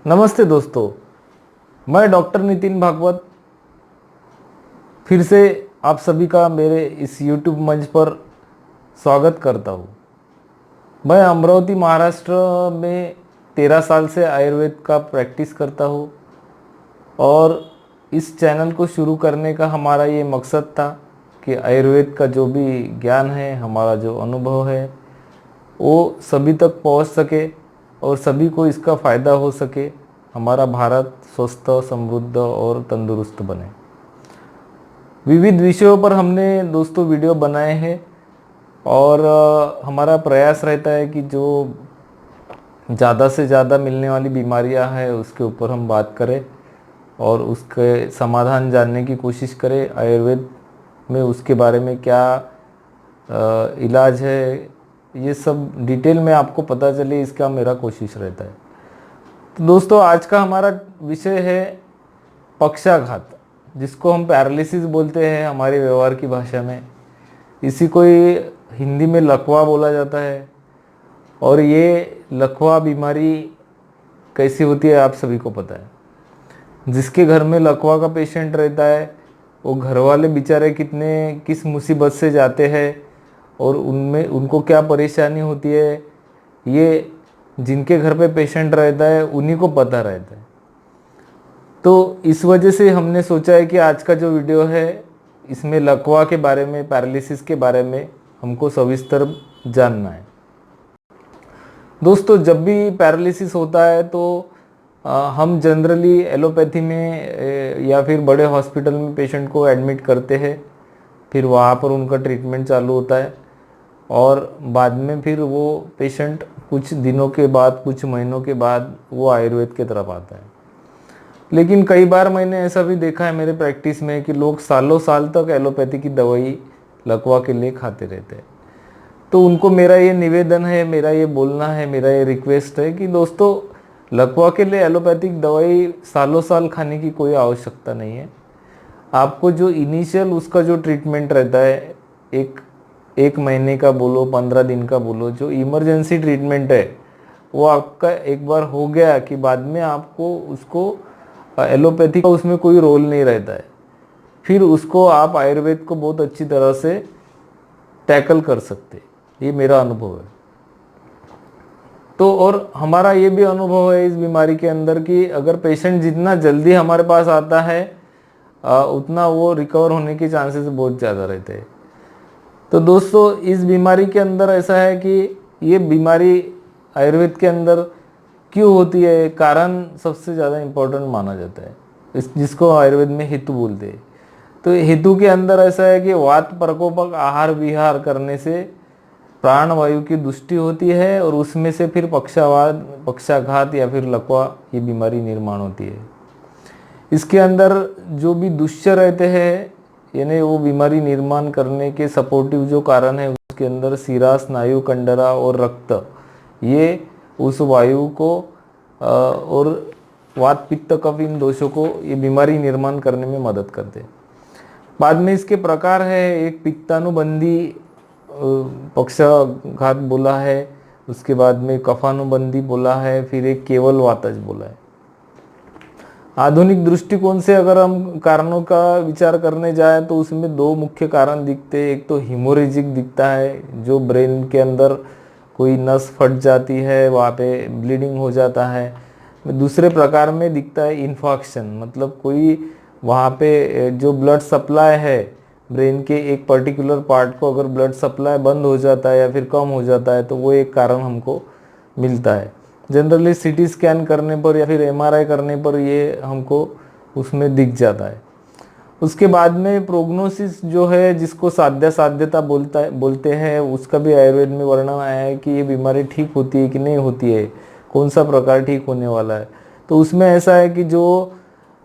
नमस्ते दोस्तों, मैं डॉक्टर नितिन भागवत फिर से आप सभी का मेरे इस YouTube मंच पर स्वागत करता हूँ। मैं अमरावती महाराष्ट्र में 13 साल से आयुर्वेद का प्रैक्टिस करता हूँ और इस चैनल को शुरू करने का हमारा ये मकसद था कि आयुर्वेद का जो भी ज्ञान है, हमारा जो अनुभव है, वो सभी तक पहुँच सके और सभी को इसका फ़ायदा हो सके। हमारा भारत स्वस्थ, समृद्ध और तंदुरुस्त बने। विविध विषयों पर हमने दोस्तों वीडियो बनाए हैं और हमारा प्रयास रहता है कि जो ज़्यादा से ज़्यादा मिलने वाली बीमारियां हैं उसके ऊपर हम बात करें और उसके समाधान जानने की कोशिश करें। आयुर्वेद में उसके बारे में क्या इलाज है, ये सब डिटेल में आपको पता चले, इसका मेरा कोशिश रहता है। तो दोस्तों, आज का हमारा विषय है पक्षाघात, जिसको हम पैरालिसिस बोलते हैं हमारे व्यवहार की भाषा में। इसी को ही हिंदी में लकवा बोला जाता है। और ये लकवा बीमारी कैसी होती है आप सभी को पता है। जिसके घर में लकवा का पेशेंट रहता है वो घर वाले बेचारे किस मुसीबत से जाते हैं और उनमें उनको क्या परेशानी होती है, ये जिनके घर पे पेशेंट रहता है उन्हीं को पता रहता है। तो इस वजह से हमने सोचा है कि आज का जो वीडियो है इसमें लकवा के बारे में, पैरालिसिस के बारे में हमको सविस्तर जानना है। दोस्तों, जब भी पैरालिसिस होता है तो हम जनरली एलोपैथी में या फिर बड़े हॉस्पिटल में पेशेंट को एडमिट करते हैं। फिर वहाँ पर उनका ट्रीटमेंट चालू होता है और बाद में फिर वो पेशेंट कुछ दिनों के बाद, कुछ महीनों के बाद वो आयुर्वेद की तरफ आता है। लेकिन कई बार मैंने ऐसा भी देखा है मेरे प्रैक्टिस में कि लोग सालों साल तक एलोपैथी की दवाई लकवा के लिए खाते रहते हैं। तो उनको मेरा ये निवेदन है, मेरा ये बोलना है, मेरा ये रिक्वेस्ट है कि दोस्तों, लकवा के लिए एलोपैथिक दवाई सालों साल खाने की कोई आवश्यकता नहीं है। आपको जो इनिशियल उसका जो ट्रीटमेंट रहता है, एक महीने का बोलो, 15 दिन का बोलो, जो इमरजेंसी ट्रीटमेंट है वो आपका एक बार हो गया कि बाद में आपको उसको एलोपैथी का उसमें कोई रोल नहीं रहता है। फिर उसको आप आयुर्वेद को बहुत अच्छी तरह से टैकल कर सकते। ये मेरा अनुभव है। तो और हमारा ये भी अनुभव है इस बीमारी के अंदर कि अगर पेशेंट जितना जल्दी हमारे पास आता है उतना वो रिकवर होने के चांसेस बहुत ज़्यादा रहते हैं। तो दोस्तों, इस बीमारी के अंदर ऐसा है कि ये बीमारी आयुर्वेद के अंदर क्यों होती है, कारण सबसे ज़्यादा इम्पोर्टेंट माना जाता है, जिसको आयुर्वेद में हेतु बोलते हैं। तो हेतु के अंदर ऐसा है कि वात प्रकोपक आहार विहार करने से प्राणवायु की दुष्टि होती है और उसमें से फिर पक्षाघात या फिर लकवा ये बीमारी निर्माण होती है। इसके अंदर जो भी दुष्चर रहते हैं, यानी वो बीमारी निर्माण करने के सपोर्टिव जो कारण है, उसके अंदर शिरा, स्नायु, कंडरा और रक्त, ये उस वायु को और वात पित्त कफ इन दोषों को ये बीमारी निर्माण करने में मदद करते हैं। बाद में इसके प्रकार है, एक पित्तानुबंधी पक्षाघात बोला है, उसके बाद में कफानुबंधी बोला है, फिर एक केवल वातज बोला है। आधुनिक दृष्टिकोण से अगर हम कारणों का विचार करने जाए तो उसमें दो मुख्य कारण दिखते हैं। एक तो हिमोरेजिक दिखता है, जो ब्रेन के अंदर कोई नस फट जाती है, वहाँ पे ब्लीडिंग हो जाता है। दूसरे प्रकार में दिखता है इन्फेक्शन, मतलब कोई वहाँ पे जो ब्लड सप्लाई है ब्रेन के एक पर्टिकुलर पार्ट को, अगर ब्लड सप्लाई बंद हो जाता है या फिर कम हो जाता है तो वो एक कारण हमको मिलता है। जनरली सीटी स्कैन करने पर या फिर एमआरआई करने पर ये हमको उसमें दिख जाता है। उसके बाद में प्रोग्नोसिस जो है, जिसको साध्यता बोलते हैं, उसका भी आयुर्वेद में वर्णन आया है कि ये बीमारी ठीक होती है कि नहीं होती है, कौन सा प्रकार ठीक होने वाला है। तो उसमें ऐसा है कि जो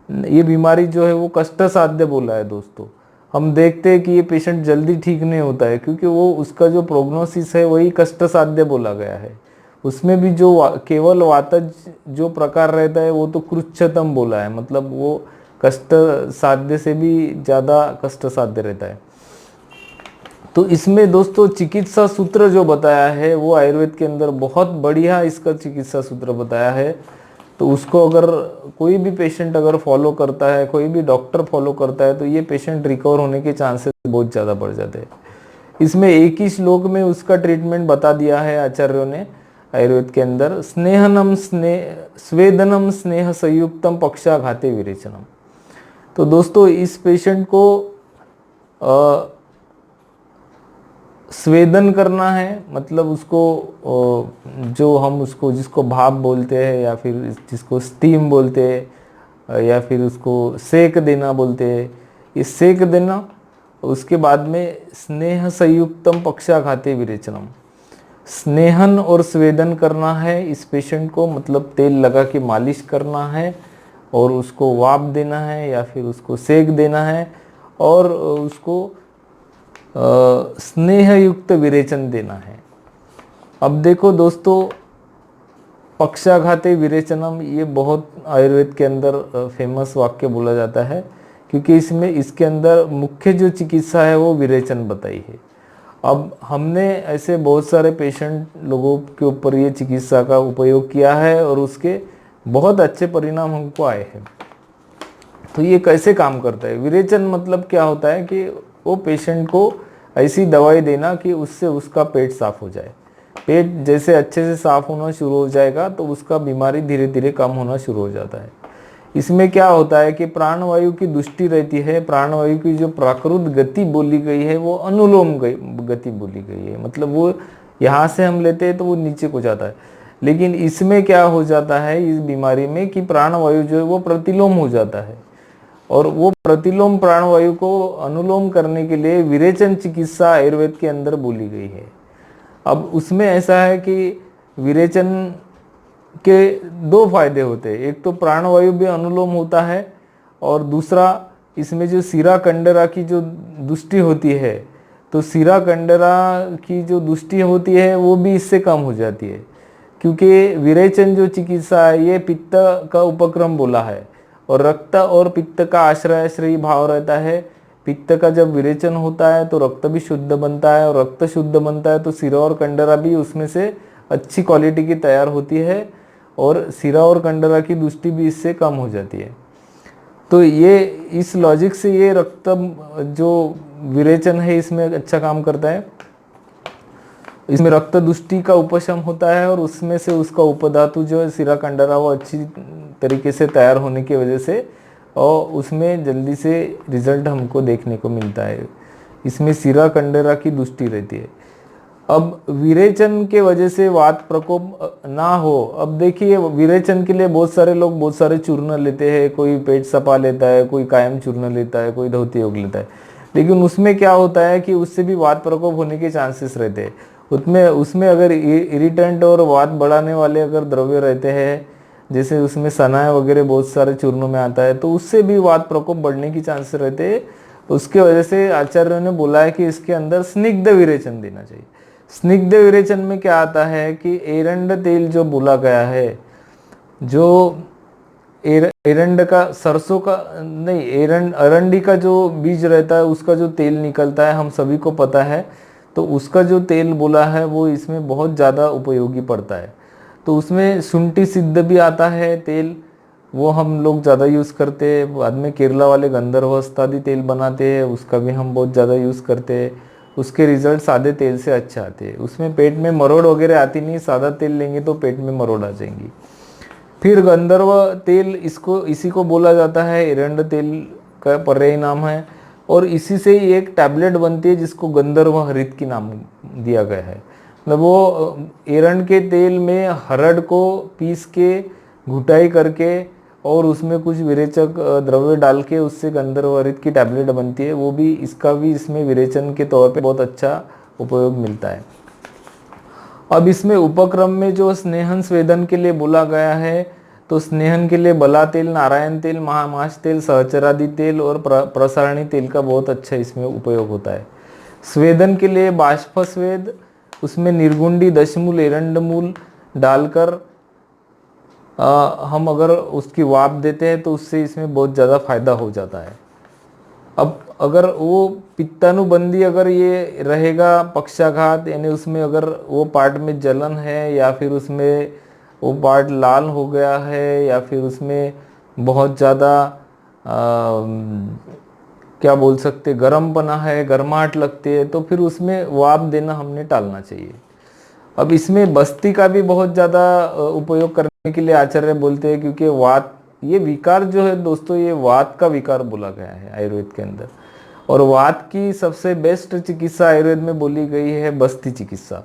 ये बीमारी जो है वो कष्ट साध्य बोला है। दोस्तों, हम देखते हैं कि ये पेशेंट जल्दी ठीक नहीं होता है क्योंकि वो उसका जो प्रोग्नोसिस है वही कष्ट साध्य बोला गया है। उसमें भी जो केवल वातज जो प्रकार रहता है वो तो कृच्छतम बोला है, मतलब वो कष्ट साध्य से भी ज़्यादा कष्ट साध्य रहता है। तो इसमें दोस्तों चिकित्सा सूत्र जो बताया है वो आयुर्वेद के अंदर बहुत बढ़िया इसका चिकित्सा सूत्र बताया है तो उसको अगर कोई भी पेशेंट अगर फॉलो करता है, कोई भी डॉक्टर फॉलो करता है, तो ये पेशेंट रिकवर होने के चांसेस बहुत ज़्यादा बढ़ जाते हैं। इसमें एक ही श्लोक में उसका ट्रीटमेंट बता दिया है आचार्यों ने आयुर्वेद के अंदर, स्नेहनम स्वेदनम स्नेह संयुक्तम पक्षाघाते विरेचनम। तो दोस्तों इस पेशेंट को स्वेदन करना है, मतलब उसको जो हम उसको जिसको भाप बोलते हैं या फिर जिसको स्टीम बोलते हैं या फिर उसको सेक देना बोलते हैं, ये सेक देना। उसके बाद में स्नेह संयुक्तम पक्षाघाते विरेचनम, स्नेहन और स्वेदन करना है इस पेशेंट को, मतलब तेल लगा के मालिश करना है और उसको वाप देना है या फिर उसको सेक देना है और उसको स्नेह युक्त विरेचन देना है। अब देखो दोस्तों, पक्षाघाते विरेचनम ये बहुत आयुर्वेद के अंदर फेमस वाक्य बोला जाता है, क्योंकि इसमें इसके अंदर मुख्य जो चिकित्सा है वो विरेचन बताई है। अब हमने ऐसे बहुत सारे पेशेंट लोगों के ऊपर ये चिकित्सा का उपयोग किया है और उसके बहुत अच्छे परिणाम हमको आए हैं। तो ये कैसे काम करता है? विरेचन मतलब क्या होता है कि वो पेशेंट को ऐसी दवाई देना कि उससे उसका पेट साफ हो जाए। पेट जैसे अच्छे से साफ होना शुरू हो जाएगा तो उसका बीमारी धीरे धीरे कम होना शुरू हो जाता है। इसमें क्या होता है कि प्राणवायु की दुष्टि रहती है, प्राणवायु की जो प्राकृत गति बोली गई है वो अनुलोम गति बोली गई है, मतलब वो यहाँ से हम लेते हैं तो वो नीचे को जाता है। लेकिन इसमें क्या हो जाता है इस बीमारी में कि प्राणवायु जो है वो प्रतिलोम हो जाता है, और वो प्रतिलोम प्राणवायु को अनुलोम करने के लिए विरेचन चिकित्सा आयुर्वेद के अंदर बोली गई है। अब उसमें ऐसा है कि विरेचन के दो फायदे होते हैं, एक तो प्राणवायु भी अनुलोम होता है और दूसरा इसमें जो सीरा कंडरा की जो दुष्टि होती है, तो सीरा कंडरा की जो दुष्टि होती है वो भी इससे कम हो जाती है, क्योंकि विरेचन जो चिकित्सा है ये पित्त का उपक्रम बोला है और रक्त और पित्त का आश्रय भाव रहता है। पित्त का जब विरेचन होता है तो रक्त भी शुद्ध बनता है और रक्त शुद्ध बनता है तो सिरा और कंडरा भी उसमें से अच्छी क्वालिटी की तैयार होती है और सिरा और कंडरा की दुष्टि भी इससे कम हो जाती है। तो ये इस लॉजिक से ये रक्त जो विरेचन है इसमें अच्छा काम करता है। इसमें रक्त दुष्टि का उपशम होता है और उसमें से उसका उपधातु जो है सिरा कंडरा वो अच्छी तरीके से तैयार होने की वजह से और उसमें जल्दी से रिजल्ट हमको देखने को मिलता है। इसमें सिरा कंडरा की दुष्टि रहती है। अब विरेचन के वजह से वात प्रकोप ना हो, अब देखिए विरेचन के लिए बहुत सारे लोग बहुत सारे चूर्ण लेते हैं, कोई पेट सपा लेता है, कोई कायम चूर्ण लेता है, कोई धोती योग लेता है, लेकिन उसमें क्या होता है कि उससे भी वात प्रकोप होने के चांसेस रहते हैं। उसमें अगर इरिटेंट और वात बढ़ाने वाले अगर द्रव्य रहते हैं, जैसे उसमें सनाय वगैरह बहुत सारे चूर्णों में आता है, तो उससे भी वात प्रकोप बढ़ने की चांसेस रहते हैं। उसके वजह से आचार्यों ने बोला है कि इसके अंदर स्निग्ध विरेचन देना चाहिए। स्निग्ध विरेचन में क्या आता है कि एरंड तेल जो बोला गया है, जो एरंड का सरसों का नहीं अरंडी का जो बीज रहता है उसका जो तेल निकलता है हम सभी को पता है, तो उसका जो तेल बोला है वो इसमें बहुत ज़्यादा उपयोगी पड़ता है। तो उसमें शुंठी सिद्ध भी आता है तेल, वो हम लोग ज़्यादा यूज़ करते हैं। बाद में केरला वाले गंधर्वस्तादि तेल बनाते हैं, उसका भी हम बहुत ज़्यादा यूज़ करते हैं। उसके रिजल्ट सादे तेल से अच्छे आते हैं, उसमें पेट में मरोड़ वगैरह आती नहीं। सादा तेल लेंगे तो पेट में मरोड़ आ जाएंगी। फिर गंधर्व तेल इसी को बोला जाता है, एरंड तेल का पर्यायी नाम है, और इसी से ही एक टैबलेट बनती है जिसको गंधर्व हरित की नाम दिया गया है। मतलब वो एरंड के तेल में हरड़ को पीस के घुटाई करके और उसमें कुछ विरेचक द्रव्य डाल के उससे गंधर्व हरित की टैबलेट बनती है, वो भी इसका भी इसमें विरेचन के तौर पे बहुत अच्छा उपयोग मिलता है। अब इसमें उपक्रम में जो स्नेहन स्वेदन के लिए बोला गया है, तो स्नेहन के लिए बला तेल, नारायण तेल, महामाश तेल, सहचरादि तेल और प्रसारणी तेल का बहुत अच्छा इसमें उपयोग होता है। स्वेदन के लिए बाष्प स्वेद, उसमें निर्गुंडी, दशमूल, एरंड मूल डालकर हम अगर उसकी वाप देते हैं तो उससे इसमें बहुत ज़्यादा फायदा हो जाता है। अब अगर वो पित्तानुबंधी अगर ये रहेगा पक्षाघात, यानी उसमें अगर वो पार्ट में जलन है या फिर उसमें वो पार्ट लाल हो गया है या फिर उसमें बहुत ज़्यादा क्या बोल सकते गर्मपना है, गर्माहट लगती है, तो फिर उसमें वाफ देना हमने टालना चाहिए। अब इसमें बस्ती का भी बहुत ज़्यादा उपयोग करने के लिए आचार्य बोलते हैं, क्योंकि वात, ये विकार जो है दोस्तों, ये वात का विकार बोला गया है आयुर्वेद के अंदर, और वात की सबसे बेस्ट चिकित्सा आयुर्वेद में बोली गई है बस्ती चिकित्सा।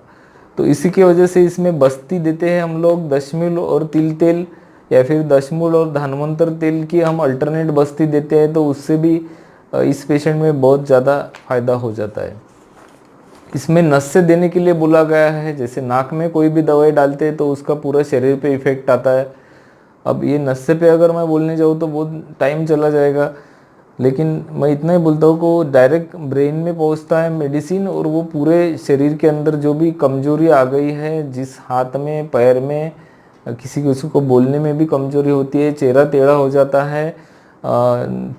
तो इसी की वजह से इसमें बस्ती देते हैं हम लोग, दशमूल और तिल तेल, या फिर दशमूल और धन्वंतर तेल की हम अल्टरनेट बस्ती देते हैं, तो उससे भी इस पेशेंट में बहुत ज़्यादा फायदा हो जाता है। इसमें नस से देने के लिए बोला गया है, जैसे नाक में कोई भी दवाई डालते हैं तो उसका पूरा शरीर पे इफेक्ट आता है। अब ये नस्से पे अगर मैं बोलने जाऊँ तो बहुत टाइम चला जाएगा, लेकिन मैं इतना ही बोलता हूँ कि वो डायरेक्ट ब्रेन में पहुँचता है मेडिसिन, और वो पूरे शरीर के अंदर जो भी कमजोरी आ गई है, जिस हाथ में पैर में किसी को बोलने में भी कमजोरी होती है, चेहरा टेढ़ा हो जाता है,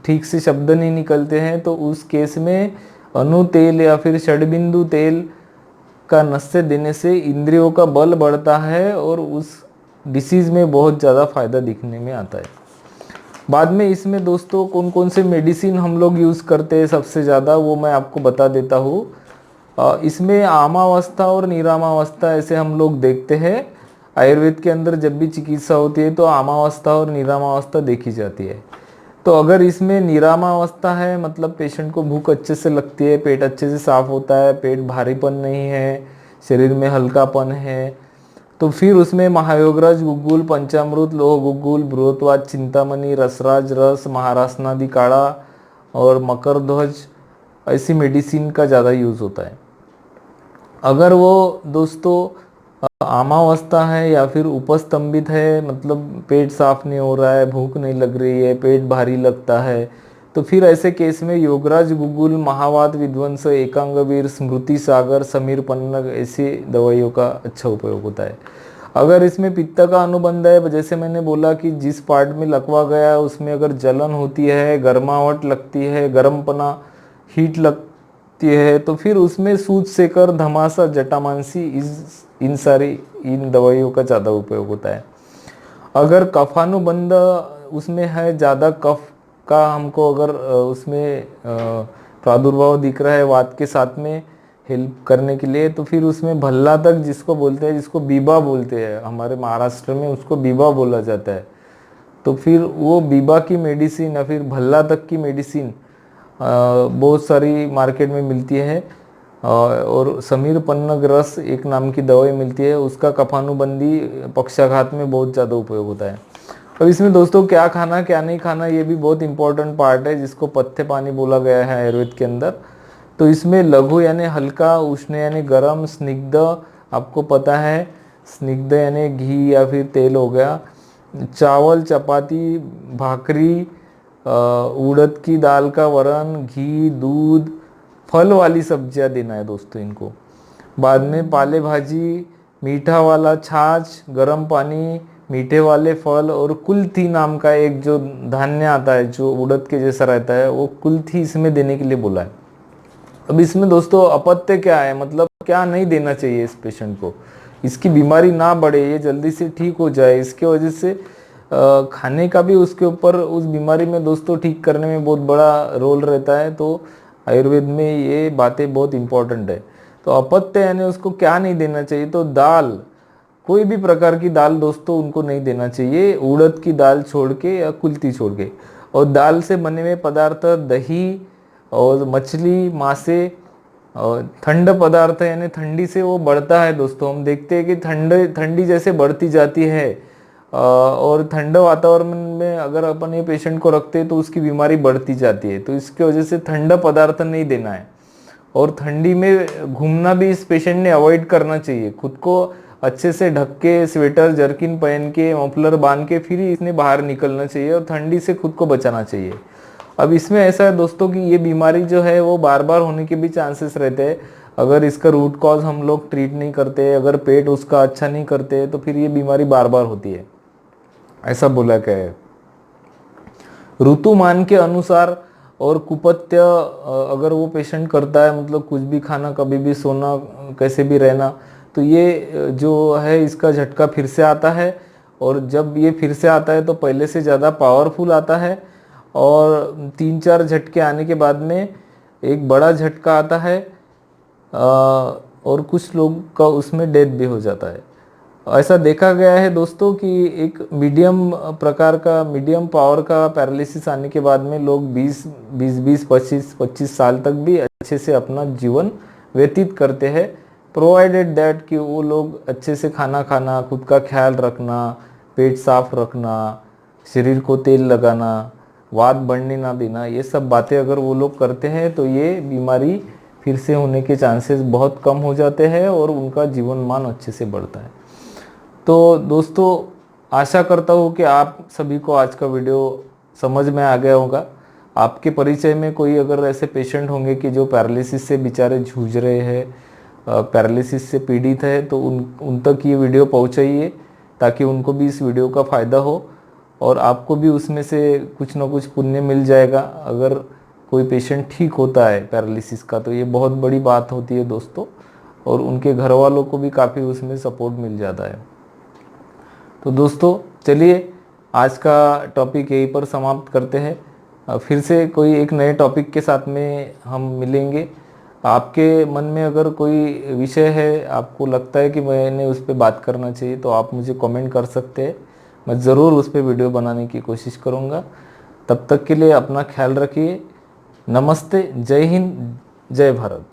ठीक से शब्द नहीं निकलते हैं, तो उस केस में अनु तेल या फिर षडबिंदु तेल का नस्से देने से इंद्रियों का बल बढ़ता है और उस डिसीज में बहुत ज़्यादा फायदा दिखने में आता है। बाद में इसमें दोस्तों कौन कौन से मेडिसिन हम लोग यूज़ करते हैं सबसे ज़्यादा, वो मैं आपको बता देता हूँ। इसमें आमावस्था और निरामावस्था ऐसे हम लोग देखते हैं। आयुर्वेद के अंदर जब भी चिकित्सा होती है तो आमावस्था और निरामावस्था देखी जाती है। तो अगर इसमें निरामावस्था है, मतलब पेशेंट को भूख अच्छे से लगती है, पेट अच्छे से साफ होता है, पेट भारीपन नहीं है, शरीर में हल्कापन है, तो फिर उसमें महायोगराज गुग्गुल, पंचामृत, लोह गुग्गुल, बृहत्वाद, चिंतामणि, रसराज रस, महारासनादि काढ़ा और मकरध्वज, ऐसी मेडिसिन का ज़्यादा यूज़ होता है। अगर वो दोस्तों आमावस्था है या फिर उपस्तंभित है, मतलब पेट साफ नहीं हो रहा है, भूख नहीं लग रही है, पेट भारी लगता है, तो फिर ऐसे केस में योगराज गुग्गुल, महावात विध्वंस, एकांगवीर, स्मृति सागर, समीर पन्नग, ऐसी दवाइयों का अच्छा उपयोग होता है। अगर इसमें पित्त का अनुबंध है, जैसे मैंने बोला कि जिस पार्ट में लकवा गया है उसमें अगर जलन होती है, गर्माहट लगती है, गर्मपना, हीट लगती है, तो फिर उसमें सूत सेकर, धमासा, जटामांसी, इन दवाइयों का ज़्यादा उपयोग होता है। अगर कफानुबंध उसमें है, ज़्यादा कफ का हमको अगर उसमें प्रादुर्भाव दिख रहा है वात के साथ में हेल्प करने के लिए, तो फिर उसमें भल्ला तक जिसको बोलते हैं, जिसको बीबा बोलते हैं, हमारे महाराष्ट्र में उसको बीबा बोला जाता है, तो फिर वो बीबा की मेडिसिन या फिर भल्ला तक की मेडिसिन बहुत सारी मार्केट में मिलती है। और समीर पन्नग रस एक नाम की दवाई मिलती है, उसका कफानुबंदी पक्षाघात में बहुत ज़्यादा उपयोग होता है। अब इसमें दोस्तों क्या खाना क्या नहीं खाना, ये भी बहुत इंपॉर्टेंट पार्ट है, जिसको पथ्य पानी बोला गया है आयुर्वेद के अंदर। तो इसमें लघु यानी हल्का, उष्ण यानी गर्म, स्निग्ध आपको पता है, स्निग्ध यानी घी या फिर तेल हो गया, चावल, चपाती, भाकरी, उड़द की दाल का वरण, घी, दूध, फल वाली सब्जियां देना है दोस्तों इनको। बाद में पाले भाजी, मीठा वाला छाछ, गर्म पानी, मीठे वाले फल, और कुल्थी नाम का एक जो धान्य आता है जो उड़द के जैसा रहता है, वो कुल्थी इसमें देने के लिए बोला है। अब इसमें दोस्तों अपत्य क्या है, मतलब क्या नहीं देना चाहिए इस पेशेंट को, इसकी बीमारी ना बढ़े, ये जल्दी से ठीक हो जाए, इसके वजह से खाने का भी उसके ऊपर उस बीमारी में दोस्तों ठीक करने में बहुत बड़ा रोल रहता है। तो आयुर्वेद में ये बातें बहुत इंपॉर्टेंट है। तो अपत्य यानी उसको क्या नहीं देना चाहिए, तो दाल, कोई भी प्रकार की दाल दोस्तों उनको नहीं देना चाहिए, उड़द की दाल छोड़ के या कुल्थी छोड़ के। और दाल से बने हुए पदार्थ, दही और मछली, मांसे, और ठंड पदार्थ यानी ठंडी से वो बढ़ता है दोस्तों, हम देखते हैं कि ठंडी जैसे बढ़ती जाती है, और ठंड वातावरण में अगर अपन ये पेशेंट को रखते हैं तो उसकी बीमारी बढ़ती जाती है। तो इसके वजह से ठंडा पदार्थ नहीं देना है, और ठंडी में घूमना भी इस पेशेंट ने अवॉइड करना चाहिए। खुद को अच्छे से ढक के, स्वेटर जर्किन पहन के, मफलर बांध के फिर ही इसने बाहर निकलना चाहिए और ठंडी से खुद को बचाना चाहिए। अब इसमें ऐसा है दोस्तों कि ये बीमारी जो है वो बार बार होने के भी चांसेस रहते हैं, अगर इसका रूट कॉज हम लोग ट्रीट नहीं करते, अगर पेट उसका अच्छा नहीं करते, तो फिर ये बीमारी बार बार होती है, ऐसा बोला गया है। ऋतुमान के अनुसार और कुपथ्य अगर वो पेशेंट करता है, मतलब कुछ भी खाना, कभी भी सोना, कैसे भी रहना, तो ये जो है इसका झटका फिर से आता है, और जब ये फिर से आता है तो पहले से ज़्यादा पावरफुल आता है, और 3-4 झटके आने के बाद में एक बड़ा झटका आता है, और कुछ लोग का उसमें डेथ भी हो जाता है। ऐसा देखा गया है दोस्तों कि एक मीडियम प्रकार का, मीडियम पावर का पैरालिसिस आने के बाद में लोग 20-25 साल तक भी अच्छे से अपना जीवन व्यतीत करते हैं, प्रोवाइडेड दैट कि वो लोग अच्छे से खाना खाना, खुद का ख्याल रखना, पेट साफ रखना, शरीर को तेल लगाना, वात बढ़ने ना देना, ये सब बातें अगर वो लोग करते हैं तो ये बीमारी फिर से होने के चांसेस बहुत कम हो जाते हैं और उनका जीवन मान अच्छे से बढ़ता है। तो दोस्तों, आशा करता हूँ कि आप सभी को आज का वीडियो समझ में आ गया होगा। आपके परिचय में कोई अगर ऐसे पेशेंट होंगे कि जो पैरालिसिस से बेचारे जूझ रहे हैं, पैरालिसिस से पीड़ित है, तो उन तक ये वीडियो पहुँचाइए ताकि उनको भी इस वीडियो का फ़ायदा हो और आपको भी उसमें से कुछ ना कुछ पुण्य मिल जाएगा। अगर कोई पेशेंट ठीक होता है पैरालिसिस का तो ये बहुत बड़ी बात होती है दोस्तों, और उनके घर वालों को भी काफ़ी उसमें सपोर्ट मिल जाता है। तो दोस्तों चलिए आज का टॉपिक यहीं पर समाप्त करते हैं। फिर से कोई एक नए टॉपिक के साथ में हम मिलेंगे। आपके मन में अगर कोई विषय है, आपको लगता है कि मैंने उस पर बात करना चाहिए, तो आप मुझे कमेंट कर सकते हैं। मैं ज़रूर उस पर वीडियो बनाने की कोशिश करूँगा। तब तक के लिए अपना ख्याल रखिए। नमस्ते, जय हिंद, जय भारत।